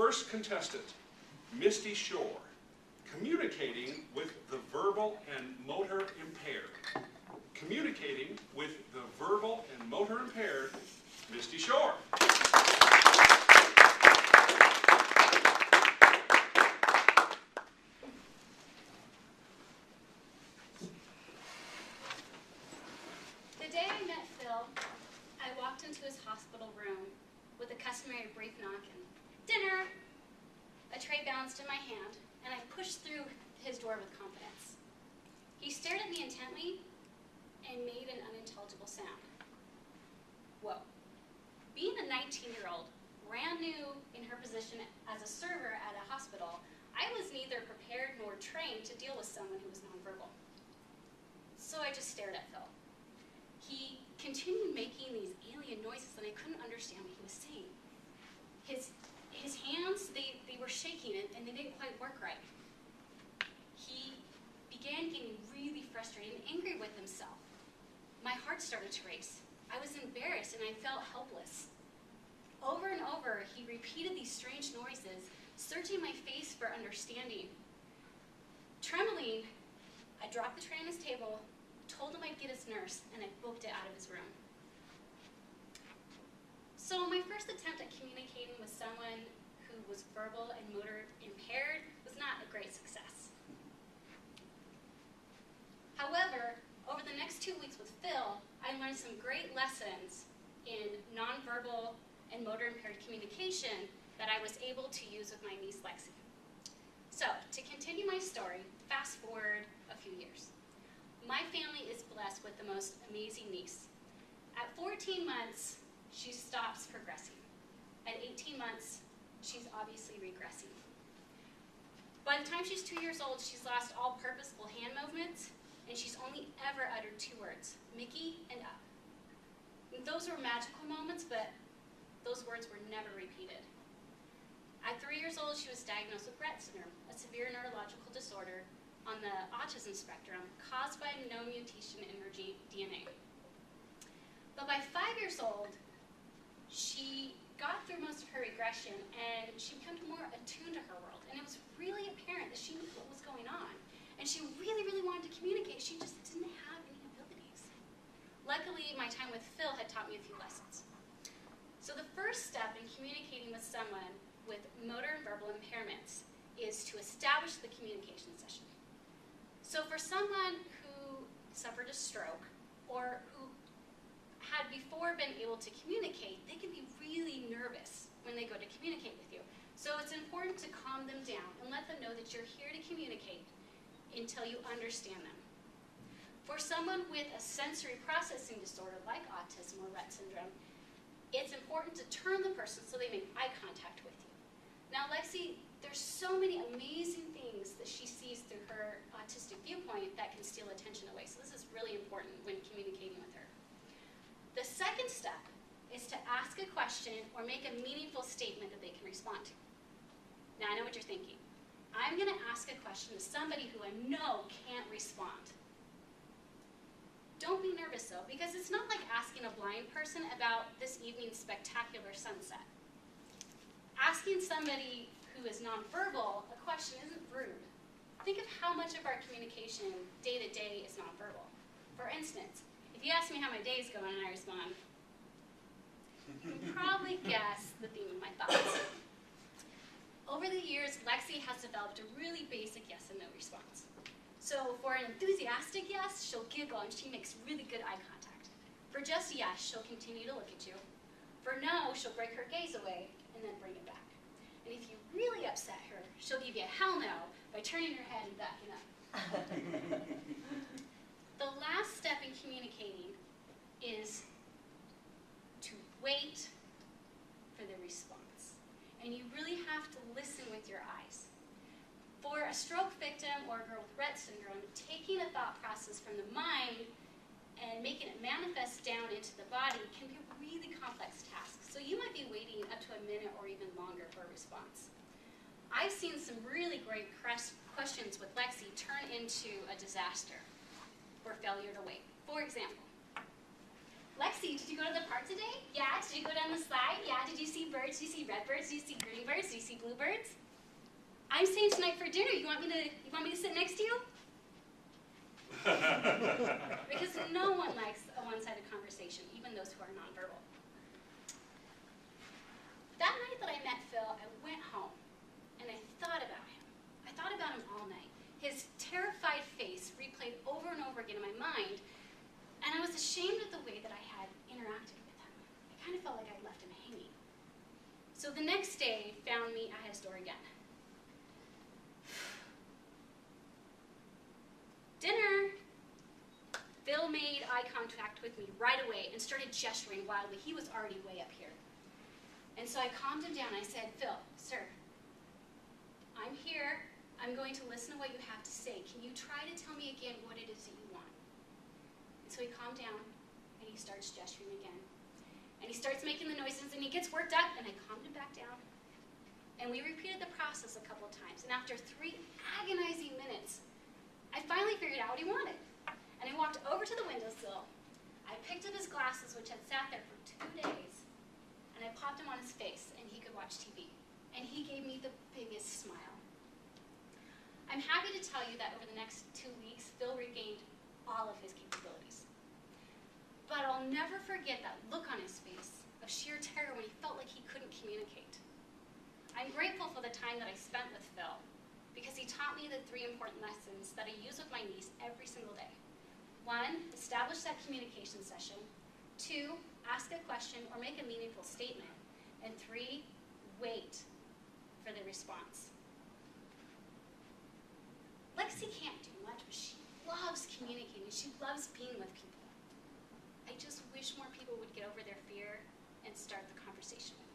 first contestant, Misty Shore, communicating with the verbal and motor impaired. Communicating with the verbal and motor impaired, Misty Shore. The day I met Phil, I walked into his hospital room with the customary brief knock and, "Dinner!" A tray bounced in my hand, and I pushed through his door with confidence. He stared at me intently and made an unintelligible sound. Whoa. Being a 19-year-old, brand new in her position as a server at a hospital, I was neither prepared nor trained to deal with someone who was nonverbal. So I just stared at Phil. He continued making these alien noises, and I couldn't understand what he was saying. His hands, they were shaking, and they didn't quite work right. He began getting really frustrated and angry with himself. My heart started to race. I was embarrassed, and I felt helpless. Over and over, he repeated these strange noises, searching my face for understanding. Trembling, I dropped the tray on his table, told him I'd get his nurse, and I booked it out of his room. So my first attempt at communicating with someone who was verbal and motor impaired was not a great success. However, over the next 2 weeks with Phil, I learned some great lessons in nonverbal and motor impaired communication that I was able to use with my niece Lexi. So, to continue my story, fast forward a few years. My family is blessed with the most amazing niece. At 14 months, she stops progressing. At 18 months, she's obviously regressing. By the time she's 2 years old, she's lost all purposeful hand movements, and she's only ever uttered 2 words, Mickey and up. And those were magical moments, but those words were never repeated. At 3 years old, she was diagnosed with Rett syndrome, a severe neurological disorder on the autism spectrum caused by a known mutation in her DNA. But by 5 years old, she got through most of her regression, and she became more attuned to her world. And it was really apparent that she knew what was going on. And she really, really wanted to communicate. She just didn't have any abilities. Luckily, my time with Phil had taught me a few lessons. So the first step in communicating with someone with motor and verbal impairments is to establish the communication session. So for someone who suffered a stroke or who had before been able to communicate, they can be really nervous when they go to communicate with you. So it's important to calm them down and let them know that you're here to communicate until you understand them. For someone with a sensory processing disorder like autism or Rett syndrome, it's important to turn the person so they make eye contact with you. Now Lexi, there's so many amazing things that she sees through her autistic viewpoint that can steal attention away. So this is really important when communicating with her. The second step is to ask a question or make a meaningful statement that they can respond to. Now I know what you're thinking. I'm going to ask a question to somebody who I know can't respond. Don't be nervous though, because it's not like asking a blind person about this evening's spectacular sunset. Asking somebody who is nonverbal a question isn't rude. Think of how much of our communication day to day is nonverbal. For instance, if you ask me how my day's going and I respond, you can probably guess the theme of my thoughts. Over the years, Lexi has developed a really basic yes and no response. So for an enthusiastic yes, she'll giggle and she makes really good eye contact. For just a yes, she'll continue to look at you. For no, she'll break her gaze away and then bring it back. And if you really upset her, she'll give you a hell no by turning her head and backing up. The last step in communicating is to wait for the response. And you really have to listen with your eyes. For a stroke victim or a girl with Rett syndrome, taking a thought process from the mind and making it manifest down into the body can be a really complex task. So you might be waiting up to a minute or even longer for a response. I've seen some really great questions with Lexi turn into a disaster or failure to wait. For example, Lexi, did you go to the park today? Yeah. Did you go down the slide? Yeah. Did you see birds? Did you see red birds? Did you see green birds? Did you see blue birds? I'm staying tonight for dinner. You want me to sit next to you? Because no one likes a one-sided conversation, even those who are nonverbal. That night that I met Phil, I went home and I thought about him. I thought about him all night. His terrified face replayed over and over again in my mind, and I was ashamed of the way that I had interacted with him. I kind of felt like I'd left him hanging. So the next day found me at his door again. Dinner! Phil made eye contact with me right away and started gesturing wildly. He was already way up here. And so I calmed him down. I said, Phil, sir, I'm here. I'm going to listen to what you have to say. Can you try to tell me again what it is that you want? And so he calmed down, and he starts gesturing again. And he starts making the noises, and he gets worked up, and I calmed him back down. And we repeated the process a couple of times. And after 3 agonizing minutes, I finally figured out what he wanted. And I walked over to the windowsill. I picked up his glasses, which had sat there for 2 days, and I popped him on his face, and he could watch TV. And he gave me the biggest smile. I'm happy to tell you that over the next 2 weeks, Phil regained all of his capabilities. But I'll never forget that look on his face of sheer terror when he felt like he couldn't communicate. I'm grateful for the time that I spent with Phil, because he taught me the 3 important lessons that I use with my niece every single day. 1, establish that communication session. 2, ask a question or make a meaningful statement. And 3, wait for the response. Lexi can't do much, but she loves communicating. She loves being with people. I just wish more people would get over their fear and start the conversation with